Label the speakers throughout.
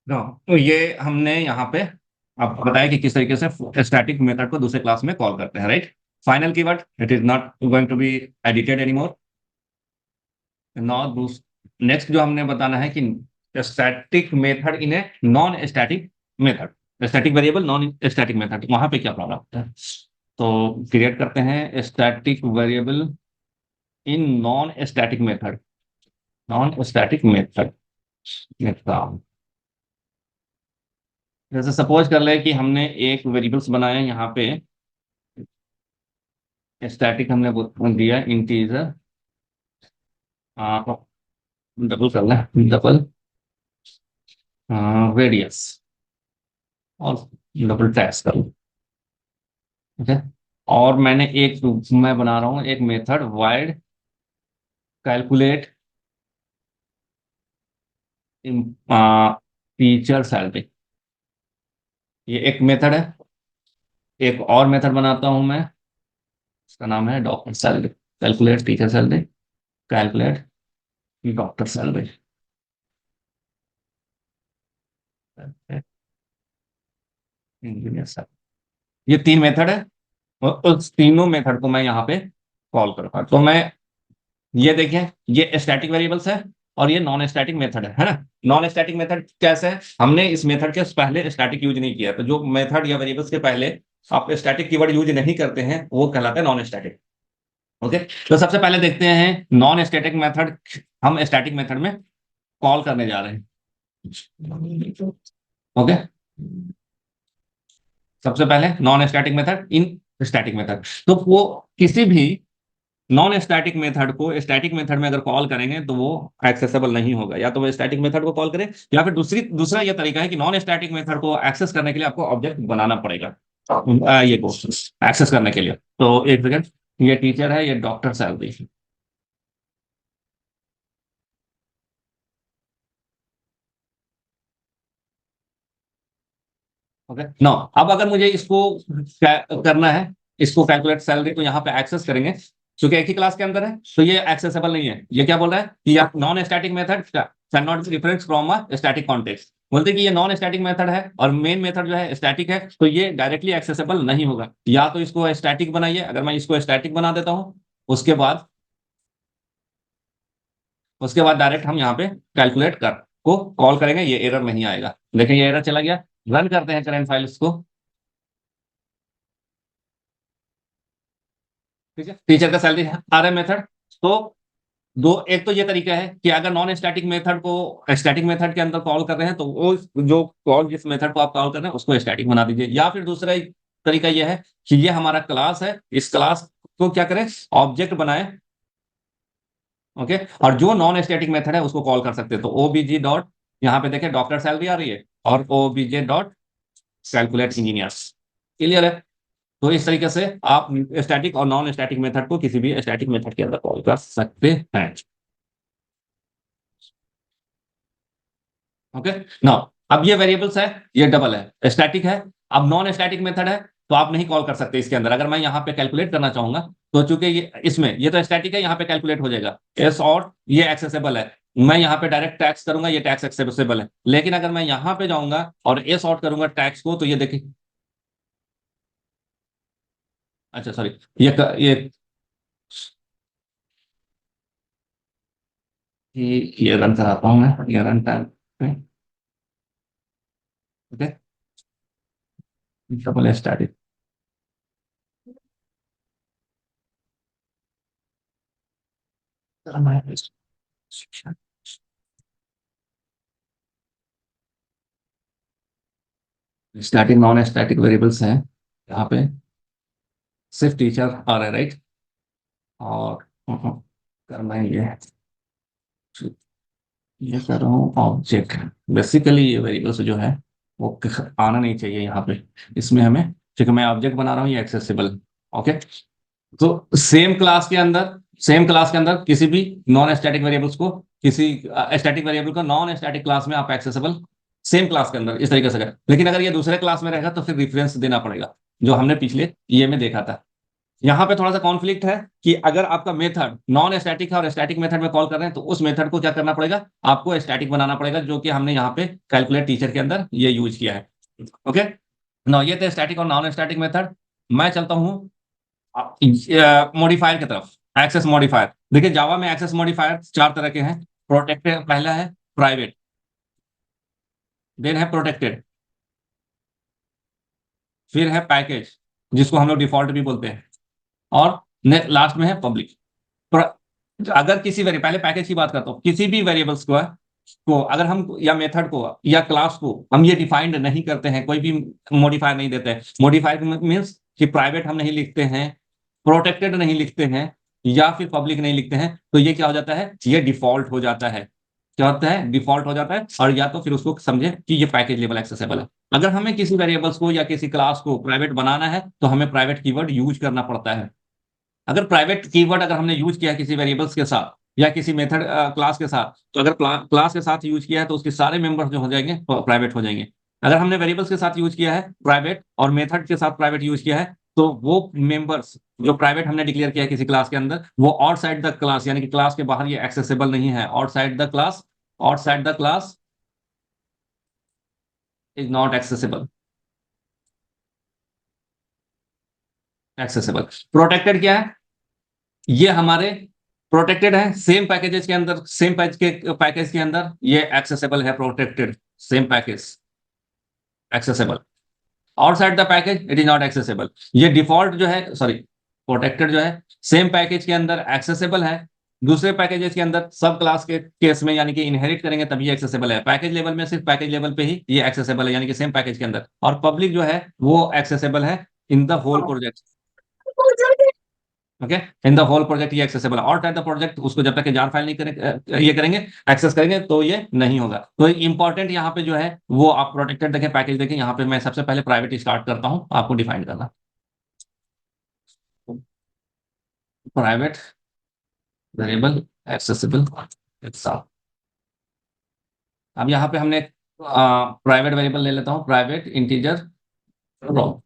Speaker 1: तो ये हमने यहाँ पे आपको बताया कि किस तरीके से स्टैटिक मेथड को दूसरे क्लास में कॉल करते हैं, right. Final keyword, it is not going to be edited anymore. Now next जो हमने बताना है कि static method in a non static method, static variable non static method, वहां पे क्या प्रॉब्लम होता है। तो क्रिएट करते हैं static variable in non static method, non static method. जैसे सपोज कर ले कि हमने एक वेरिएबल्स बनाया यहाँ पे, स्टैटिक हमने दिया इंटीजर, डबल कर लें, डबल रेडियस और डबल टैक्स कर लो, ठीक है। और मैंने एक, मैं बना रहा हूँ एक method wide calculate teacher salary, ये एक मेथड है। एक और मेथड बनाता हूं मैं, इसका नाम है doctor salary, calculate teacher salary, calculate doctor salary. Engineer salary, ये तीन मेथड है और उस तीनों मेथड को मैं यहाँ पे कॉल करूंगा। तो मैं, ये देखें, ये स्टैटिक वेरिएबल्स है और ये नॉन स्टैटिक मेथड है ना। नॉन स्टैटिक मेथड कैसे है, हमने इस मेथड के पहले स्टैटिक यूज नहीं किया, तो जो मेथड या वेरिएबल्स के पहले आप स्टैटिक कीवर्ड यूज नहीं करते हैं वो कहलाता है नॉन स्टैटिक। ओके, तो सबसे पहले देखते हैं नॉन स्टैटिक मेथड हम स्टैटिक मेथड में कॉल करने जा रहे हैं। ओके, सबसे पहले नॉन स्टैटिक मेथड इन स्टैटिक मेथड, तो वो किसी भी नॉन स्टैटिक मेथड को स्टैटिक मेथड में अगर कॉल करेंगे तो वो एक्सेसिबल नहीं होगा। या तो वो स्टैटिक मेथड को कॉल करें, या फिर दूसरा ये तरीका है कि नॉन स्टैटिक मेथड को एक्सेस करने के लिए आपको ऑब्जेक्ट बनाना पड़ेगा, ये को एक्सेस करने के लिए। तो एक सेकंड, ये टीचर है, ये डॉक्टर सैलरी। ओके, नो, अब अगर मुझे इसको करना है, इसको कैलकुलेट सैलरी, तो यहाँ पे एक्सेस करेंगे, क्योंकि एक ही क्लास के अंदर है तो ये एक्सेसिबल नहीं है। ये क्या बोल रहा है कि आप non static method can not B difference from a static context, बोलते हैं कि ये नॉन स्टैटिक मेथड है और मेन मेथड जो है स्टैटिक है, तो ये डायरेक्टली एक्सेसिबल नहीं होगा। या तो इसको स्टैटिक बनाइए, अगर मैं इसको स्टैटिक बना देता हूं, उसके बाद डायरेक्ट हम यहाँ पे कैलकुलेट कर को कॉल करेंगे, ये एरर नहीं आएगा। लेकिन ये एरर चला गया। रन करते हैं करंट फाइल्स को, ठीक है। टीचर का सैलरी आ रहा है मेथड। तो दो, एक तो ये तरीका है कि अगर नॉन स्टैटिक मेथड को स्टैटिक मेथड के अंदर कॉल कर रहे हैं तो वो जो कॉल जिस मेथड को आप कॉल कर रहे हैं उसको स्टैटिक बना दीजिए। या फिर दूसरा एक तरीका ये है कि ये हमारा क्लास है, इस क्लास को क्या करें, ऑब्जेक्ट बनाए। ओके, और जो नॉन स्टैटिक मेथड है उसको कॉल कर सकते हैं। तो ओबीजी डॉट, यहाँ पे देखें डॉक्टर सैलरी आ रही है, और OBJ dot calculate engineers. Clear है। तो इस तरीके से आप स्टैटिक और नॉन स्टैटिक मेथड को किसी भी स्टैटिक मेथड के अंदर कॉल कर सकते हैं। ओके, नाउ अब ये वेरिएबल्स है, ये डबल है, स्टैटिक है। अब नॉन स्टैटिक मेथड है तो आप नहीं कॉल कर सकते इसके अंदर। अगर मैं यहाँ पे कैलकुलेट करना चाहूंगा, तो चूंकि ये इसमें, ये तो स्टैटिक है, यहाँ पे कैलकुलेट हो जाएगा एस, और ये एक्सेसिबल है, मैं यहाँ पे डायरेक्ट टैक्स करूंगा, ये टैक्स एक्सेसिबल है। लेकिन अगर मैं यहाँ पे जाऊंगा और एस आउट करूंगा टैक्स को, तो ये देखिए, अच्छा सॉरी, ये ये रन कराता हूँ मैं, ये run time. Okay, double static, static non static variables हैं यहाँ पे, सिर्फ टीचर आ रहा है, राइट। और करना ही है, ये कर रहा हूँ ऑब्जेक्ट। बेसिकली ये वेरिएबल्स जो है वो आना नहीं चाहिए यहाँ पे, इसमें हमें, क्योंकि मैं ऑब्जेक्ट बना रहा हूँ, ये एक्सेसिबल। ओके, तो सेम क्लास के अंदर किसी भी नॉन स्टैटिक वेरिएबल्स को, किसी स्टैटिक वेरिएबल को नॉन स्टैटिक क्लास में आप एक्सेसिबल, सेम क्लास के अंदर इस तरीके से करें। लेकिन अगर ये दूसरे क्लास में रहेगा तो फिर रिफरेंस देना पड़ेगा, जो हमने पिछले ये में देखा था। यहाँ पे थोड़ा सा कॉन्फ्लिक्ट है कि अगर आपका मेथड नॉन स्टैटिक है और स्टैटिक मेथड में कॉल कर रहे हैं तो उस मेथड को क्या करना पड़ेगा, आपको स्टैटिक बनाना पड़ेगा, जो कि हमने यहाँ पे कैलकुलेट टीचर के अंदर ये यूज किया है। ओके, ना ये थे स्टैटिक और नॉन स्टैटिक मेथड। मैं चलता हूँ मॉडिफायर की तरफ। एक्सेस मॉडिफायर, देखिए जावा में एक्सेस मॉडिफायर चार तरह के हैं। प्रोटेक्टेड पहला है, प्राइवेट, देन है प्रोटेक्टेड, फिर है पैकेज जिसको हम लोग डिफॉल्ट भी बोलते हैं, और लास्ट में है पब्लिक। अगर किसी पहले पैकेज की बात करता हूँ, किसी भी वेरिएबल्स को अगर हम या मेथड को या क्लास को हम ये डिफाइंड नहीं करते हैं, कोई भी मॉडिफायर नहीं देते हैं। मॉडिफायर मीन्स कि प्राइवेट हम नहीं लिखते हैं, प्रोटेक्टेड नहीं लिखते हैं, या फिर पब्लिक नहीं लिखते हैं, तो ये क्या हो जाता है, ये डिफॉल्ट हो जाता है। क्या होता है, डिफॉल्ट हो जाता है। और या तो फिर उसको समझे कि ये पैकेज लेवल एक्सेसिबल है। अगर हमें किसी वेरिएबल्स को या किसी क्लास को प्राइवेट बनाना है तो हमें प्राइवेट कीवर्ड यूज करना पड़ता है। अगर प्राइवेट कीवर्ड अगर हमने यूज किया है किसी वेरिएबल्स के साथ या किसी मेथड क्लास के साथ, तो अगर क्लास के साथ यूज किया है तो उसके सारे मेंबर्स जो हो जाएंगे प्राइवेट हो जाएंगे। अगर हमने वेरिएबल्स के साथ यूज किया है प्राइवेट और मेथड के साथ प्राइवेट यूज किया है, तो वो मेंबर्स जो प्राइवेट हमने डिक्लेयर किया है किसी क्लास के अंदर, वो आउटसाइड द क्लास, यानी कि क्लास के बाहर ये एक्सेसिबल नहीं है। Outside the class, outside the class is not accessible, accessible. Protected क्या है, ये हमारे प्रोटेक्टेड है, सेम पैकेजेस के अंदर, सेम पैकेज के अंदर ये एक्सेसिबल है, protected same package accessible. Outside the package it is not accessible. ये डिफॉल्ट जो है, सॉरी, प्रोटेक्टेड जो है सेम पैकेज के अंदर एक्सेसिबल है, दूसरे पैकेजेस के अंदर सब क्लास के केस में, यानी कि इनहेरिट करेंगे तभी एक्सेसिबल है। पैकेज लेवल में सिर्फ पैकेज लेवल पे ही ये एक्सेसिबल है, यानी कि सेम पैकेज के अंदर। और पब्लिक जो है वो एक्सेसिबल है in the whole project. Okay, in the whole project ये एक्सेसिबल है। और टाइप द प्रोजेक्ट, उसको जब तक कि जार फाइल नहीं करें ये करेंगे, एक्सेस करेंगे, तो ये नहीं होगा। तो इंपॉर्टेंट यहाँ पे जो है वो आप प्रोटेक्टेड देखें, पैकेज देखें। यहाँ पे मैं सबसे पहले प्राइवेट स्टार्ट करता हूँ आपको डिफाइन करना। Private variable accessible exam. अब यहाँ पे हमने प्राइवेट वेरिएबल ले लेता हूँ, प्राइवेट इंटीजर रो,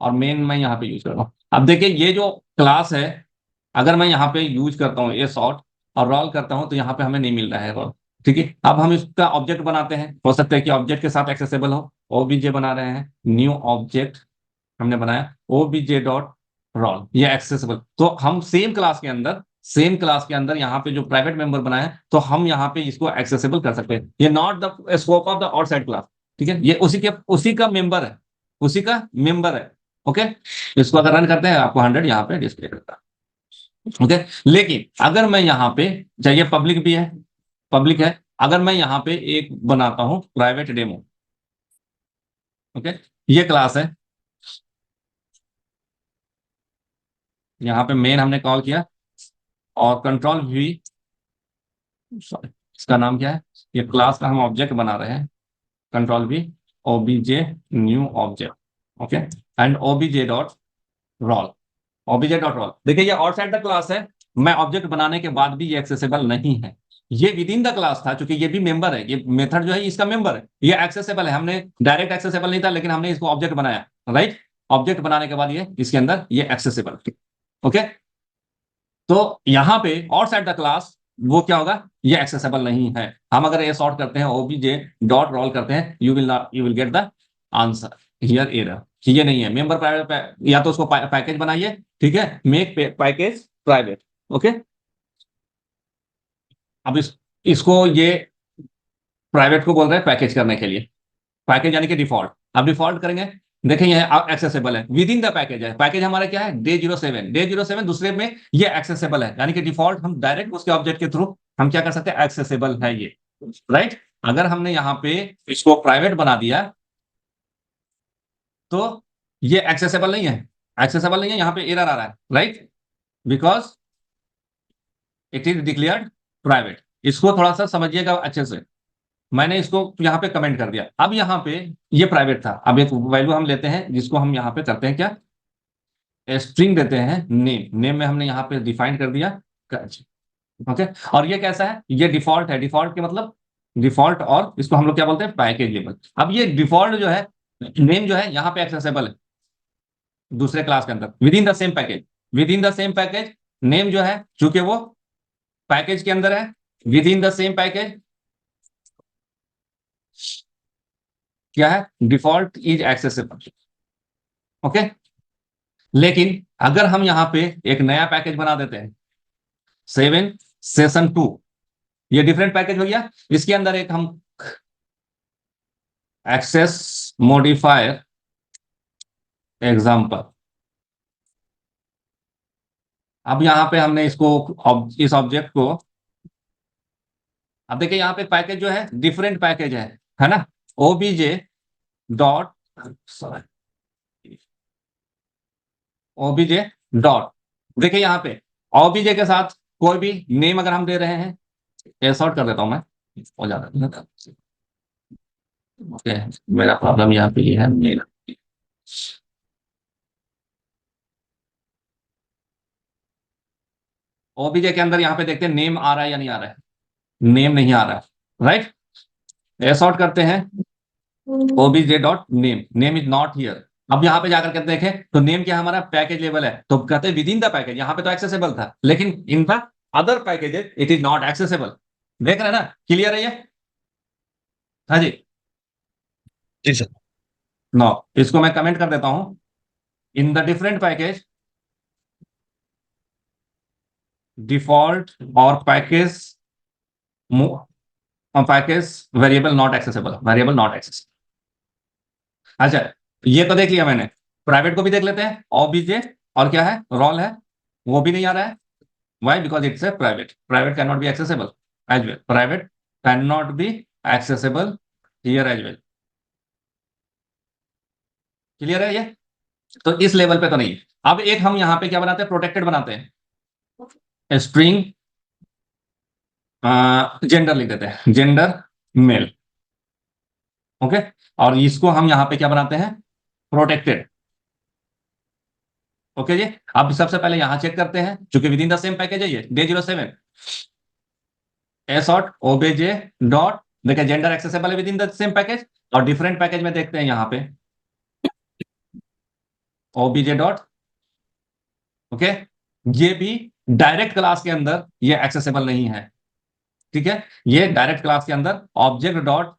Speaker 1: और मेन मैं यहाँ पे यूज कर रहा हूँ। अब देखिए ये जो क्लास है, अगर मैं यहाँ पे यूज करता हूँ ये सॉर्ट और रोल करता हूँ, तो यहाँ पे हमें नहीं मिल रहा है रोल। ठीक है, अब हम इसका ऑब्जेक्ट बनाते हैं। हो सकता है कि ऑब्जेक्ट के साथ एक्सेसिबल हो। ओबीजे बना रहे हैं, न्यू ऑब्जेक्ट हमने बनाया, ओबीजे डॉट रोल, ये एक्सेसिबल। तो हम सेम क्लास के अंदर यहाँ पे जो प्राइवेट मेंबर बनाए हैं, तो हम यहाँ पे इसको एक्सेसिबल कर सकते हैं। ये not the scope of the outside class. ठीक है, ये उसी का मेंबर है, उसी का मेंबर है। ओके, इसको अगर रन करते हैं आपको 100 यहाँ पे डिस्प्ले करता है। ओके, लेकिन अगर मैं यहाँ पे, चाहिए पब्लिक भी है, पब्लिक है, अगर मैं यहाँ पे एक बनाता हूं प्राइवेट डेमो। ओके, ये क्लास है, यहाँ पे मेन हमने कॉल किया, और कंट्रोल वी, सॉरी इसका नाम क्या है, ये क्लास का हम ऑब्जेक्ट बना रहे हैं। Control we, OBJ new object. Okay, and OBJ dot roll, OBJ dot roll. देखिए ये आउटसाइड द क्लास है, मैं ऑब्जेक्ट बनाने के बाद भी ये एक्सेसिबल नहीं है। ये विद इन द क्लास था, क्योंकि ये भी मेंबर है, ये मेथड जो है इसका मेंबर है, ये एक्सेसिबल है। हमने डायरेक्ट एक्सेसिबल नहीं था, लेकिन हमने इसको ऑब्जेक्ट बनाया, राइट। ऑब्जेक्ट बनाने के बाद ये इसके अंदर ये एक्सेसिबल। ओके, तो यहां पे आउटसाइड द क्लास वो क्या होगा, ये एक्सेसिबल नहीं है। हम अगर ये सॉर्ट करते हैं, ओबीजे डॉट रोल करते हैं, you will get the answer here error, ये नहीं है मेंबर प्राइवेट। या तो उसको पैकेज बनाइए, ठीक है, मेक पैकेज प्राइवेट। ओके, अब इसको ये प्राइवेट को बोल रहे हैं पैकेज करने के लिए, पैकेज यानी कि डिफॉल्ट। अब डिफॉल्ट करेंगे, देखें यह एक्सेसिबल है, विद इन द पैकेज है। पैकेज हमारा क्या है, डे 07 दूसरे में ये एक्सेसिबल है, यानी कि डिफॉल्ट हम डायरेक्ट उसके ऑब्जेक्ट के थ्रू हम क्या कर सकते हैं, एक्सेसिबल है ये, राइट। अगर हमने यहाँ पे इसको प्राइवेट बना दिया तो ये एक्सेसिबल नहीं है, एक्सेसिबल नहीं है, यहाँ पे एरर आ रहा है, right, because it is declared private. इसको थोड़ा सा समझिएगा अच्छे से, मैंने इसको यहाँ पे कमेंट कर दिया। अब यहाँ पे ये प्राइवेट था, अब एक वैल्यू हम लेते हैं जिसको हम यहाँ पे करते हैं क्या, स्ट्रिंग देते हैं नेम। नेम में हमने यहाँ पे डिफाइन कर दिया। ओके, और ये कैसा है, ये डिफॉल्ट है। डिफॉल्ट के मतलब डिफॉल्ट, और इसको हम लोग क्या बोलते हैं, पैकेज लेवल। अब ये डिफॉल्ट जो है, नेम जो है यहाँ पे एक्सेसिबल है, दूसरे क्लास के अंदर with in the same package, with in the same package name जो है चूंकि वो पैकेज के अंदर है, with in the same package क्या है, डिफॉल्ट इज एक्सेसिबल। ओके, लेकिन अगर हम यहां पे एक नया पैकेज बना देते हैं 7 सेशन 2, ये डिफरेंट पैकेज हो गया, इसके अंदर एक हम एक्सेस मॉडिफायर एग्जाम्पल, अब यहां पे हमने इसको इस ऑब्जेक्ट को, अब देखिए यहां पे पैकेज जो है डिफरेंट पैकेज है ना, ओबीजे डॉट ओबीजे डॉट, देखिए यहां पे ओबीजे के साथ कोई भी नेम अगर हम दे रहे हैं, ये सॉर्ट कर देता हूं मैं, हो जाता है। ओके, मेरा प्रॉब्लम यहाँ पे ये है मेरा, ओबीजे के अंदर यहाँ पे देखते हैं नेम आ रहा है या नहीं आ रहा है, नेम नहीं आ रहा है, राइट, ये सॉर्ट करते हैं OBJ dot name, name is not here. अब यहाँ पे जाकर के देखें तो नेम क्या हमारा पैकेज लेवल है, तो कहते हैं विद इन द पैकेज, यहाँ पे तो एक्सेसिबल था, लेकिन in the other packages it is not accessible. देख रहे हैं ना, क्लियर है ये? हाँ जी,
Speaker 2: जी सर।
Speaker 1: नो, इसको मैं कमेंट कर देता हूं, in the different package default और package package variable not accessible, variable not accessible. अच्छा, ये तो देख लिया मैंने, प्राइवेट को भी देख लेते हैं, ओबीजे और क्या है रोल है, वो भी नहीं आ रहा है, why, because it's a private, private can not be accessible as well, private can not be accessible here as well. Clear है ये? तो इस लेवल पे तो नहीं। अब एक हम यहां पे क्या बनाते हैं, प्रोटेक्टेड बनाते हैं, स्ट्रिंग जेंडर लिख देते हैं, जेंडर मेल। ओके, और इसको हम यहां पे क्या बनाते हैं, प्रोटेक्टेड। ओके जी, अब सबसे पहले यहां चेक करते हैं, चूंकि with in the same package है ये Day07 एसॉट ओबीजे डॉट, देखिए जेंडर एक्सेसिबल है with in the same package, और डिफरेंट पैकेज में देखते हैं यहां पे ओबीजे डॉट, ओके, ये भी डायरेक्ट क्लास के अंदर ये एक्सेसिबल नहीं है, ठीक है, ये डायरेक्ट क्लास के अंदर ऑब्जेक्ट डॉट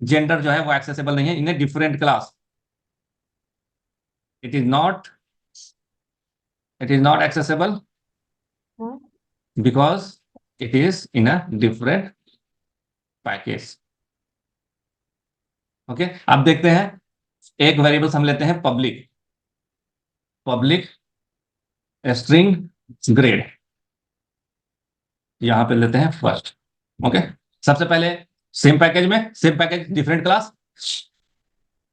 Speaker 1: जेंडर जो है वो एक्सेसिबल नहीं है, इन्हें different class, it is not, it is not accessible because it is in a different package। Okay, अब देखते हैं, एक वेरिएबल हम लेते हैं पब्लिक, पब्लिक स्ट्रिंग ग्रेड, यहां पे लेते हैं फर्स्ट। ओके, सबसे पहले सेम पैकेज में, same package different class,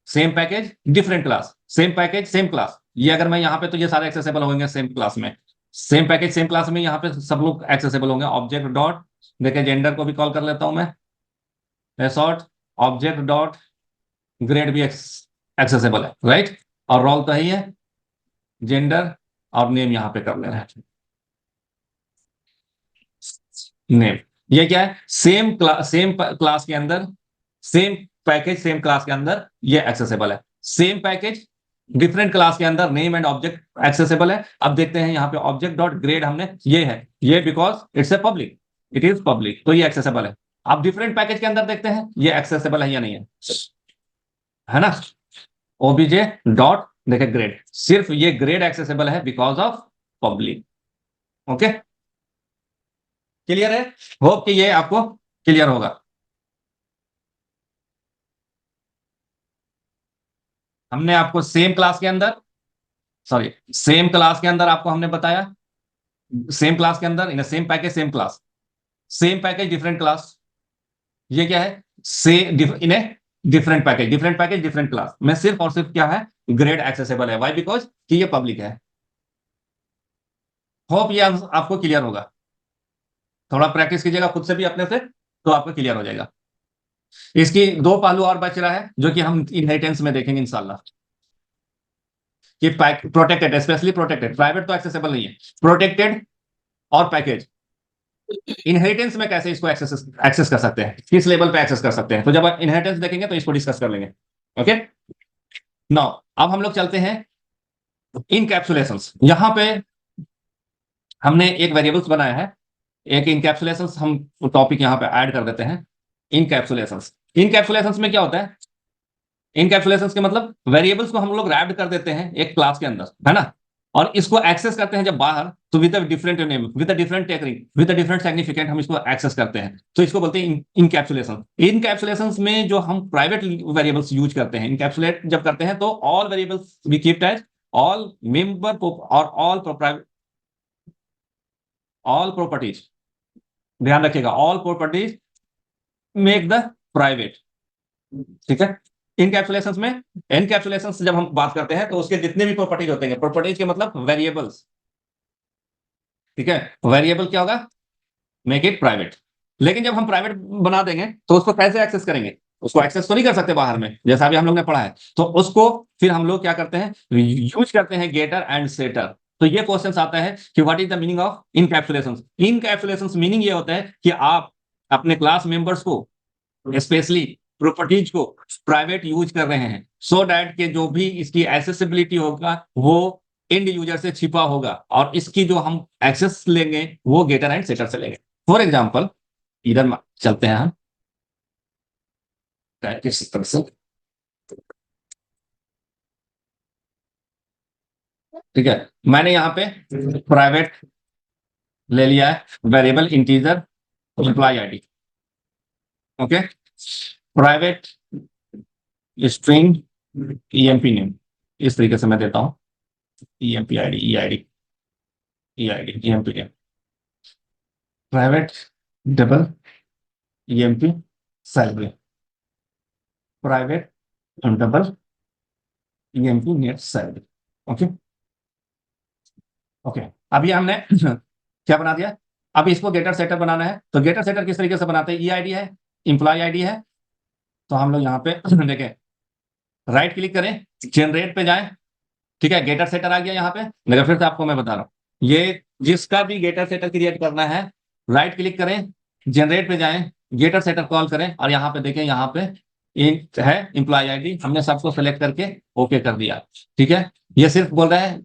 Speaker 1: same package different class, same package same class, ये अगर मैं यहां पे, तो ये सारे एक्सेसिबल होंगे सेम क्लास में, सेम पैकेज सेम क्लास में, यहां पे सब लोग एक्सेसिबल होंगे, ऑब्जेक्ट डॉट, देखिए जेंडर को भी कॉल कर लेता हूं मैं, एसॉर्ट ऑब्जेक्ट डॉट ग्रेड भी एक्सेसिबल है, राइट, और रोल तो ही है, जेंडर और नेम यहां पे कर लेना है, नेम, ये क्या है, सेम क्लास के अंदर, सेम पैकेज सेम क्लास के अंदर ये एक्सेसिबल है, सेम पैकेज डिफरेंट क्लास के अंदर नेम एंड ऑब्जेक्ट एक्सेसिबल है। अब देखते हैं यहाँ पे ऑब्जेक्ट डॉट ग्रेड हमने, ये है, ये because it's a public, it is public, तो ये एक्सेसिबल है। अब डिफरेंट पैकेज के अंदर देखते हैं ये एक्सेसिबल है या नहीं है ना, ओबीजे डॉट, देखिए ग्रेड, सिर्फ ये ग्रेड एक्सेसिबल है because of public. Okay, clear है? होप कि ये आपको क्लियर होगा। हमने आपको सेम क्लास के अंदर, सॉरी सेम क्लास के अंदर आपको हमने बताया, सेम क्लास के अंदर in same package same class, same package different class, ये क्या है, से in different package, different package different class में सिर्फ और सिर्फ क्या है, ग्रेड एक्सेसिबल है, व्हाई, बिकॉज कि ये पब्लिक है। होप ये आपको क्लियर होगा, थोड़ा प्रैक्टिस कीजिएगा खुद से भी अपने से, तो आपको क्लियर हो जाएगा। इसकी दो पहलू और बच रहा है जो कि हम इनहेरिटेंस में देखेंगे इंशाल्लाह, कि प्रोटेक्टेड, स्पेशली प्रोटेक्टेड, प्राइवेट तो एक्सेसिबल नहीं है, प्रोटेक्टेड और पैकेज इनहेरिटेंस में कैसे इसको एक्सेस कर सकते हैं, किस लेवल पे एक्सेस कर सकते हैं, तो जब इनहेरिटेंस देखेंगे तो इसको डिस्कस कर लेंगे। ओके, नाउ अब हम लोग चलते हैं इनकैप्सुलेशंस, यहां पे हमने एक वेरिएबल्स बनाया है, एक इनकैप्सुलेशंस हम टॉपिक यहां पे ऐड कर देते हैं। इनकैप्सुलेशंस, इनकैप्सुलेशंस में क्या होता है? इनकैप्सुलेशंस के मतलब वेरिएबल्स को हम लोग रैप्ड कर देते हैं एक क्लास के अंदर, है ना, और इसको एक्सेस करते हैं जब बाहर, तो with different name, with different technique, with different significant हम इसको एक्सेस करते हैं, तो इसको बोलते हैं इनकैप्सुलेशन। इनकैप्सुलेशंस में जो हम प्राइवेट वेरिएबल्स यूज करते हैं, इनकैप्सुलेट जब करते हैं तो all variables we keep as all member और ऑल प्रॉपर्टीज, ध्यान रखिएगा, all properties make the private, ठीक है। इनकैप्सुलेशंस में, इनकैप्सुलेशंस जब हम बात करते हैं तो उसके जितने भी प्रॉपर्टीज होते हैं, प्रॉपर्टीज के मतलब वेरिएबल्स, ठीक है, वेरिएबल क्या होगा? Make it private. लेकिन जब हम प्राइवेट बना देंगे तो उसको कैसे एक्सेस करेंगे? उसको एक्सेस तो नहीं कर सकते बाहर में, जैसा अभी हम लोग ने पढ़ा है, तो उसको फिर हम लोग क्या करते हैं, यूज करते हैं गेटर एंड सेटर। तो ये क्वेश्चन आता है कि what is the meaning of encapsulations. Encapsulations meaning ये होता है कि आप अपने क्लास मेंबर्स को, स्पेशली प्रॉपर्टीज को प्राइवेट यूज कर रहे हैं, सो डैट के जो भी इसकी एक्सेसिबिलिटी होगा वो एंड यूजर से छिपा होगा, और इसकी जो हम एक्सेस लेंगे वो गेटर एंड सेटर से लेंगे। फॉर एग्जाम्पल, इधर चलते हैं हम किस तरह से, ठीक है, मैंने यहाँ पे प्राइवेट ले लिया है variable integer employ ID, okay, private string EMP name, इस तरीके से मैं देता हूं, EMP ID, E ID, E ID, EMP name, private double EMP salary, private double EMP net salary, okay okay. अभी हमने क्या बना दिया? अब इसको गेटर सेटर बनाना है, तो गेटर सेटर किस तरीके से बनाते हैं? ई आईडी है, इंप्लॉय आईडी है, तो हम लोग यहाँ पे देखें, राइट क्लिक करें, जनरेट पे जाएं, ठीक है, गेटर सेटर आ गया यहाँ पे मेरा। फिर से आपको मैं बता रहा हूँ, ये जिसका भी गेटर सेटर क्रिएट करना है, राइट क्लिक करें, जनरेट पे जाएं, गेटर सेटर कॉल करें, और यहाँ पे देखें, यहाँ पे है इंप्लॉय आईडी, हमने सबको सेलेक्ट करके ओके कर दिया, ठीक है। ये सिर्फ बोल रहा है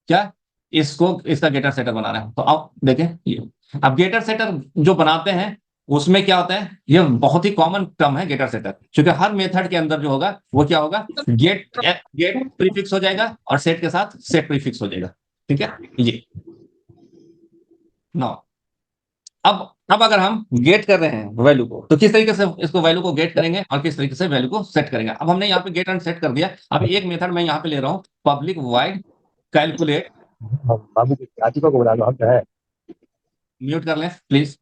Speaker 1: क्या, इसको इसका गेटर सेटर बनाना है। तो अब देखें ये, अब गेटर सेटर जो बनाते हैं उसमें क्या होता है, ये बहुत ही कॉमन टर्म है गेटर सेटर, क्योंकि हर मेथड के अंदर जो होगा वो क्या होगा, गेट गेट प्रीफिक्स हो जाएगा और सेट के साथ सेट प्रीफिक्स हो जाएगा, ठीक है। ये नो, अब अगर हम गेट कर रहे हैं वैल्यू को, तो किस तरीके से इसको वैल्यू को गेट करेंगे और किस तरीके से वैल्यू को सेट करेंगे। अब हमने यहाँ पे गेट एंड सेट कर दिया। अब एक मेथड मैं यहाँ पे ले रहा हूँ, पब्लिक वाइड कैलकुलेट,
Speaker 2: बाबू की आतिफा को बुला लो, हम क्या है।
Speaker 1: म्यूट कर लें प्लीज,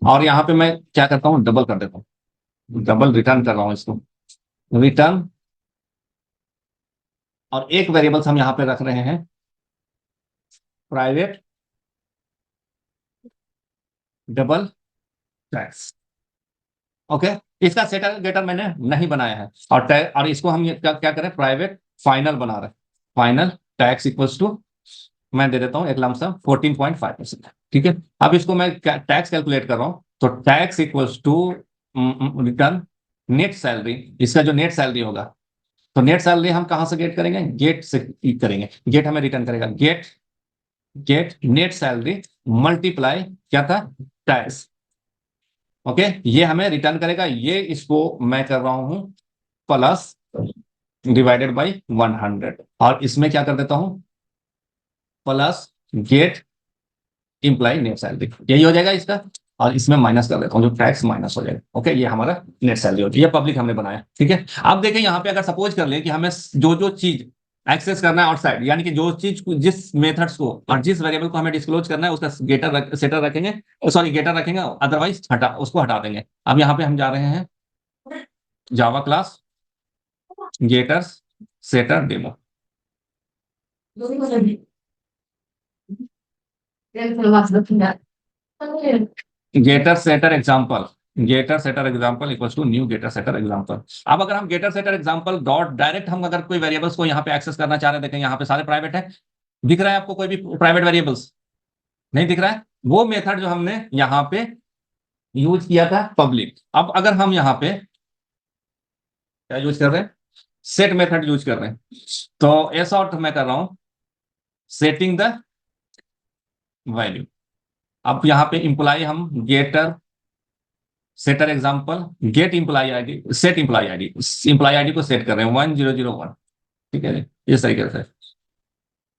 Speaker 1: और यहाँ पे मैं क्या करता हूँ, डबल कर देता हूँ, डबल रिटर्न कर रहा हूँ इसको, रिटर्न, और एक वेरिएबल्स हम यहाँ पे रख रहे हैं प्राइवेट डबल टैक्स, ओके। इसका सेटर गेटर मैंने नहीं बनाया है, और इसको हम क्या करें, प्राइवेट फाइनल बना रहे हैं, फाइनल टैक्स इक्वल्स टू, मैं दे देता हूँ एक लमसम 14.5%, ठीक है। अब इसको मैं टैक्स कैलकुलेट कर रहा हूँ, तो tax equals to return net salary, इसका जो नेट सैलरी होगा, तो नेट सैलरी हम कहां से गेट करेंगे, गेट से करेंगे, गेट हमें रिटर्न करेगा, get get net salary multiply क्या था, टैक्स, ओके, ये हमें रिटर्न करेगा, ये इसको मैं कर रहा हूं प्लस डिवाइडेड बाई 100, और इसमें क्या कर देता हूं, plus get employee net salary, यही हो जाएगा इसका, और इसमें माइनस कर देता हूँ, जो टैक्स माइनस हो जाएगा, ओके, ये हमारा नेट सैलरी होती है, ये पब्लिक हमने बनाया, ठीक है। अब देखें यहाँ पे, अगर सपोज कर ले कि हमें जो जो चीज एक्सेस करना है आउटसाइड, यानी कि जो चीज, जिस मेथड्स को और जिस वेरिएबल को हमें डिस्क्लोज करना है उसका गेटर सेटर रखेंगे, सॉरी गेटर रखेंगे, अदरवाइज उसको हटा देंगे। अब यहाँ पे हम जा रहे हैं Java class getters setter demo, getter setter example, getter setter example equals to new getter setter example. अब अगर हम getter setter example dot direct, हम अगर कोई वेरिएबल्स को यहाँ पे एक्सेस करना चाह रहे हैं, देखें यहाँ पे सारे प्राइवेट है, दिख रहा है आपको कोई भी प्राइवेट वेरिएबल्स नहीं दिख रहा है, वो मेथड जो हमने यहाँ पे यूज किया था पब्लिक। अब अगर हम यहाँ पे क्या यूज कर रहे हैं, सेट मेथड यूज कर रहे हैं, तो ए सॉर्ट मैं कर रहा हूं सेटिंग द वैल्यू। अब यहाँ पे इंप्लाई हम getter setter example get employee ID set employee ID को सेट कर रहे हैं 1001, ठीक है जी, इस तरीके से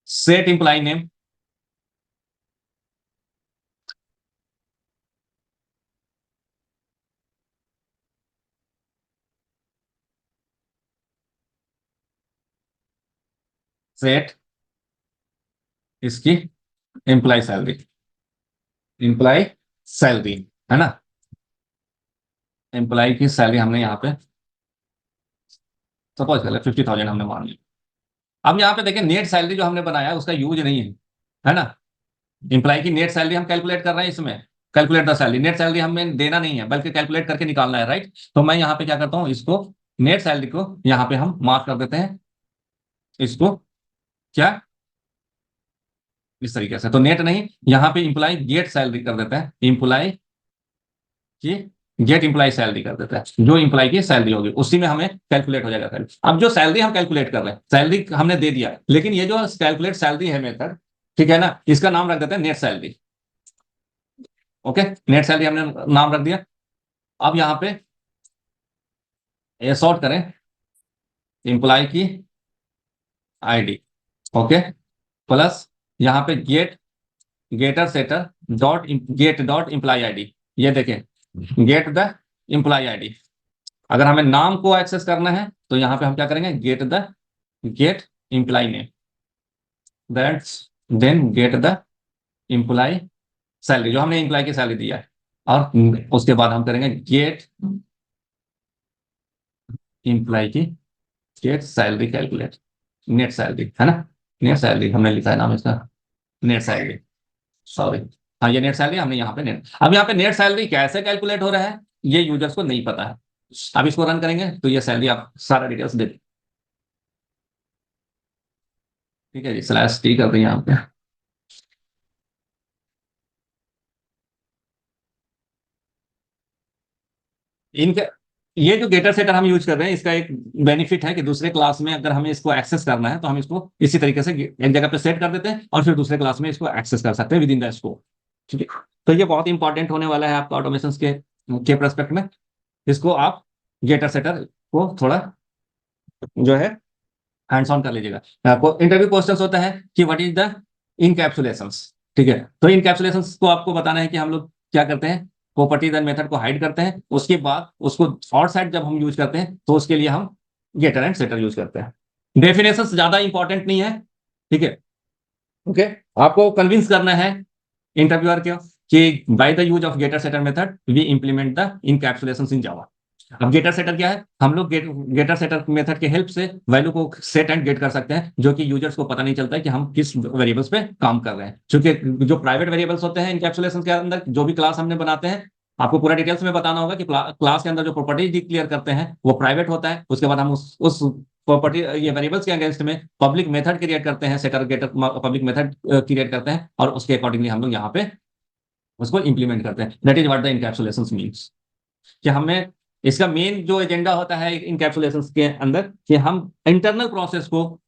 Speaker 1: सेट इंप्लाई नेम सेट इसकी एम्प्लाई सैलरी है ना, एम्प्लाई की सैलरी हमने यहाँ पे सपोज कर ले 50,000 हमने मान लिया। अब यहाँ पे देखिए नेट सैलरी जो हमने बनाया है उसका यूज नहीं है ना, एम्प्लाई की नेट सैलरी हम कैलकुलेट कर रहे हैं, इसमें calculate the salary, net salary हमें देना नहीं है बल्कि कैलकुलेट करके निकालना है, राइट। तो मैं यहाँ पे क्या करता हूँ, इसको नेट सैलरी को यहाँ पे हम मार्क कर देते हैं, इसको क्या इस तरीके से, तो नेट नहीं, यहाँ पे इंप्लाई गेट सैलरी कर देते हैं, इंप्लाई की गेट इंप्लाई सैलरी कर देता है, जो इंप्लाई की सैलरी होगी उसी में हमें कैलकुलेट हो जाएगा सैलरी। अब जो सैलरी हम कैलकुलेट कर रहे हैं, सैलरी हमने दे दिया, लेकिन ये जो कैलकुलेट सैलरी है मेथड, ठीक है ना, इसका नाम रख देते हैं net salary. Okay, net salary हमने नाम रख दिया। अब यहाँ पे ये सॉर्ट करें इंप्लाई की आईडी, ओके, प्लस यहाँ पे getter setter get dot employee ID, ये देखें गेट द इंप्लाई आईडी। अगर हमें नाम को एक्सेस करना है तो यहाँ पे हम क्या करेंगे, get employee name, that's then get the employee salary, जो हमने इंप्लाई की सैलरी दिया है, और उसके बाद हम करेंगे गेट इंप्लाई की get salary calculate, net salary है ना, नेट सैलरी हमने लिखा है नाम इसका नेट सैलरी, सॉरी, हाँ ये नेट सैलरी हमने यहाँ पे नेट। अब यहाँ पे नेट सैलरी कैसे कैलकुलेट हो रहा है ये यूजर्स को नहीं पता है। अब इसको रन करेंगे तो ये सैलरी आप सारा डिटेल्स दे, ठीक है जी, स्लैश टी कर दें यहाँ पे। इनके ये जो गेटर सेटर हम यूज कर रहे हैं, इसका एक बेनिफिट है कि दूसरे क्लास में अगर हमें इसको एक्सेस करना है तो हम इसको इसी तरीके से एक जगह पे सेट कर देते हैं और फिर दूसरे क्लास में इसको एक्सेस कर सकते हैं विद इन द स्कोप, ठीक है। तो ये बहुत इंपॉर्टेंट होने वाला है आपका ऑटोमेशन के परस्पेक्ट में, इसको आप गेटर सेटर को थोड़ा जो है हैंड्स ऑन कर लीजिएगा। इंटरव्यू क्वेश्चंस होता है कि व्हाट इज द इनकैप्सुलेशंस, ठीक है, तो इनकैप्सुलेशंस को आपको बताना है कि हम लोग क्या करते हैं, प्रॉपर्टीज एंड मेथड को हाइड करते हैं, उसके बाद उसको और साइड जब हम यूज करते हैं तो उसके लिए हम गेटर एंड सेटर यूज करते हैं। डेफिनेशन ज्यादा इंपॉर्टेंट नहीं है, ठीक है, ओके, आपको कन्विंस करना है इंटरव्यूअर को कि by the use of getter setter method we implement the encapsulations in Java. अब गेटर सेटर क्या है, हम लोग गेटर सेटर मेथड के हेल्प से वैल्यू को सेट एंड गेट कर सकते हैं, जो कि यूजर्स को पता नहीं चलता है कि हम किस वेरिएबल्स पे काम कर रहे हैं, क्योंकि जो प्राइवेट वेरिएबल्स होते हैं इनकैप्सुलेशन के अंदर, जो भी क्लास हमने बनाते हैं, आपको पूरा डिटेल्स में बताना होगा कि क्लास के अंदर जो प्रॉपर्टी डिक्लेयर करते हैं वो प्राइवेट होता है, उसके बाद हम उस प्रॉपर्टी ये वेरिएबल्स के अगेंस्ट में पब्लिक मेथड क्रिएट करते हैं, setter getter public method create करते हैं, और उसके अकॉर्डिंगली हम लोग यहाँ पे उसको इंप्लीमेंट करते हैं। That is what the encapsulation means, कि हमें इसका मेन जो एजेंडा होता है इनकैप्सुलेशन के अंदर कि हम इंटरनल प्रोसेस को,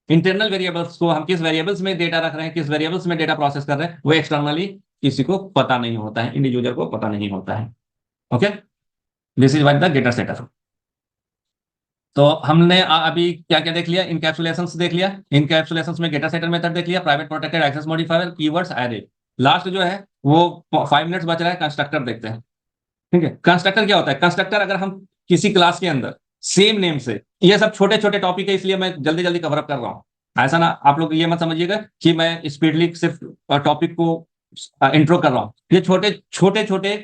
Speaker 1: इंटरनल वेरिएबल्स को, हम किस वेरिएबल्स में डेटा रख रहे हैं, किस वेरिएबल्स में डेटा प्रोसेस कर रहे हैं, वो एक्सटर्नली किसी को पता नहीं होता है, इंडिविजुअल को पता नहीं होता है। Okay, this is what the getter setter. तो हमने अभी क्या क्या देख लिया, इनकैप्सुलेशंस देख लिया, इनकैप्सुलेशंस में गेटर सेटर मेथड देख लिया, private protected access modifier, keywords, array. Last जो है वो 5 मिनट्स बच रहा है, कंस्ट्रक्टर देखते हैं, ठीक है। कंस्ट्रक्टर क्या होता है, कंस्ट्रक्टर अगर हम किसी क्लास के अंदर सेम नेम से, ये सब छोटे छोटे टॉपिक है इसलिए मैं जल्दी जल्दी कवर अप कर रहा हूँ, ऐसा ना आप लोग ये मत समझिएगा कि मैं स्पीडली सिर्फ टॉपिक को इंट्रो कर रहा हूँ, ये छोटे छोटे छोटे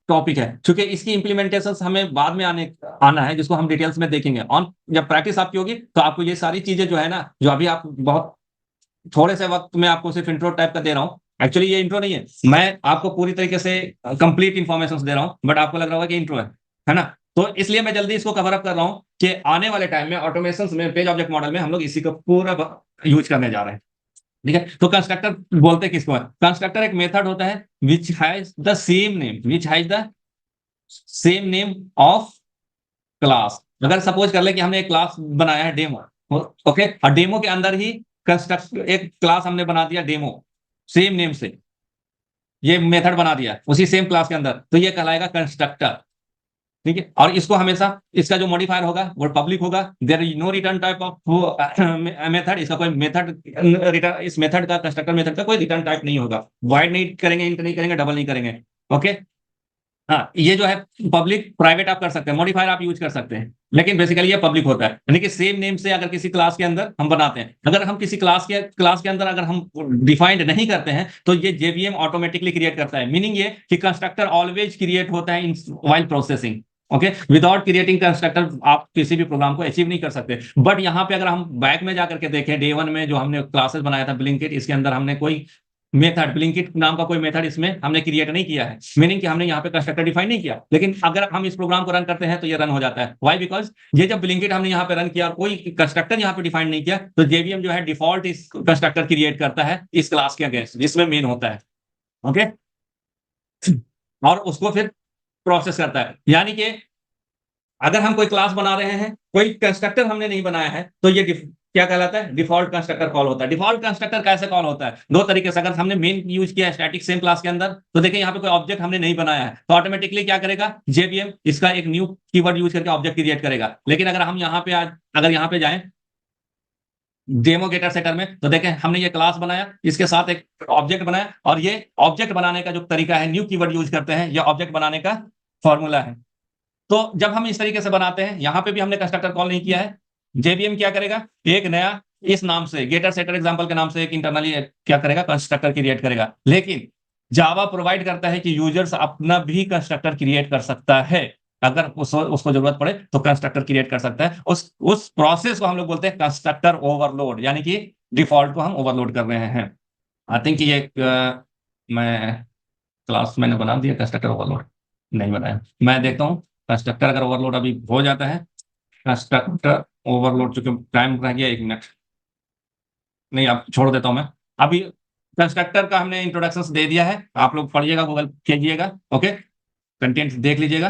Speaker 1: टॉपिक है, क्योंकि इसकी इंप्लीमेंटेशन हमें बाद में आना है, जिसको हम डिटेल्स में देखेंगे ऑन, जब प्रैक्टिस आपकी होगी तो आपको ये सारी चीजें जो है ना, जो अभी आप बहुत थोड़े से वक्त में आपको सिर्फ इंट्रो टाइप का दे रहा हूँ, एक्चुअली ये इंट्रो नहीं है, मैं आपको पूरी तरीके से कंप्लीट इन्फॉर्मेशन दे रहा हूँ, बट आपको लग रहा होगा कि इंट्रो है ना, तो इसलिए मैं जल्दी इसको कवर अप कर रहा हूँ कि आने वाले टाइम में ऑटोमेशन में, पेज ऑब्जेक्ट मॉडल में हम लोग इसी को पूरा यूज करने जा रहे हैं, ठीक है। तो कंस्ट्रक्टर बोलते किसको है, कंस्ट्रक्टर एक मेथड होता है which has the same name of class. अगर सपोज कर ले कि हमने एक क्लास बनाया है डेमो, ओके, और डेमो के अंदर ही कंस्ट्रक्ट एक क्लास हमने बना दिया डेमो सेम नेम से, ये मेथड बना दिया उसी सेम क्लास के अंदर, तो ये कहलाएगा कंस्ट्रक्टर। ठीक है, और इसको हमेशा इसका जो मॉडिफायर होगा वो पब्लिक होगा। There is no return type of method, इसका कोई मेथड रिटर्न, इस मेथड का कंस्ट्रक्टर मेथड का कोई रिटर्न टाइप नहीं होगा, वाइड नहीं करेंगे, इंट नहीं करेंगे, डबल नहीं करेंगे। ओके, हाँ, ये जो है पब्लिक प्राइवेट आप कर सकते हैं, मॉडिफायर आप यूज कर सकते हैं, लेकिन बेसिकली ये पब्लिक होता है। यानी कि सेम नेम से अगर किसी क्लास के अंदर हम बनाते हैं, अगर हम किसी क्लास के अंदर अगर हम डिफाइंड नहीं करते हैं तो ये जेवीएम ऑटोमेटिकली क्रिएट करता है। मीनिंग ये कि कंस्ट्रक्टर ऑलवेज क्रिएट होता है in while processing. Okay, without creating constructor आप किसी भी प्रोग्राम को अचीव नहीं कर सकते। बट यहाँ पे अगर हम बैक में जाकर के देखें, डे 1 में जो हमने क्लासेस बनाया था ब्लिंकिट, इसके अंदर हमने कोई मेथड ब्लिंकिट नाम का कोई मेथड इसमें हमने क्रिएट नहीं किया है, मीनिंग कि हमने यहाँ पे कंस्ट्रक्टर डिफाइन नहीं किया। लेकिन अगर हम इस प्रोग्राम को रन करते हैं तो ये रन हो जाता है। व्हाई? बिकॉज ये जब ब्लिंकिट हमने यहाँ पे रन किया और कोई कंस्ट्रक्टर यहाँ पे डिफाइन नहीं किया, तो जेवीएम जो है डिफॉल्ट इस कंस्ट्रक्टर क्रिएट करता है इस क्लास के अगेंस्ट जिसमें मेन होता है। ओके, और उसको फिर प्रोसेस करता है। यानी कि अगर हम कोई क्लास बना रहे हैं, कोई कंस्ट्रक्टर हमने नहीं बनाया है, तो ये क्या कहलाता है? डिफॉल्ट कंस्ट्रक्टर कॉल होता है। डिफॉल्ट कंस्ट्रक्टर कैसे कॉल होता है? दो तरीके से। अगर हमने मेन यूज किया स्टैटिक सेम क्लास के अंदर, तो देखिए यहाँ पे कोई ऑब्जेक्ट हमने नहीं बनाया है, तो ऑटोमेटिकली क्या करेगा जेवीएम, इसका एक न्यू कीवर्ड यूज करके ऑब्जेक्ट क्रिएट करेगा। लेकिन अगर हम यहाँ पे अगर यहाँ पे जाएं डेमो गेटर सेटर में, तो देखें हमने ये क्लास बनाया, इसके साथ एक ऑब्जेक्ट बनाया, और ये ऑब्जेक्ट बनाने का जो तरीका है न्यू कीवर्ड यूज करते हैं, ये ऑब्जेक्ट बनाने का फॉर्मूला है। तो जब हम इस तरीके से बनाते हैं, यहां पे भी हमने कंस्ट्रक्टर कॉल नहीं किया है, जेवीएम क्या करेगा, एक नया इस नाम से गेटर सेटर एग्जांपल के नाम से एक इंटरनली क्या करेगा, कंस्ट्रक्टर क्रिएट करेगा। लेकिन जावा प्रोवाइड करता है कि यूजर्स अपना भी कंस्ट्रक्टर क्रिएट कर सकता है। अगर उसको जरूरत पड़े तो कंस्ट्रक्टर क्रिएट कर सकता है। उस प्रोसेस को हम लोग बोलते हैं कंस्ट्रक्टर ओवरलोड, यानी कि डिफॉल्ट को हम ओवरलोड कर रहे हैं। आई थिंक ये मैं क्लास मैंने बना दिया कंस्ट्रक्टर ओवरलोड, नहीं बनाया। मैं देखता हूँ कंस्ट्रक्टर अगर ओवरलोड अभी हो जाता है, कंस्ट्रक्टर ओवरलोड, चूंकि टाइम रह गया 1 मिनट, नहीं अब छोड़ देता हूं मैं। अभी कंस्ट्रक्टर का हमने इंट्रोडक्शन दे दिया है, आप लोग पढ़िएगा, गूगल कीजिएगा, ओके, कंटेंट देख लीजिएगा।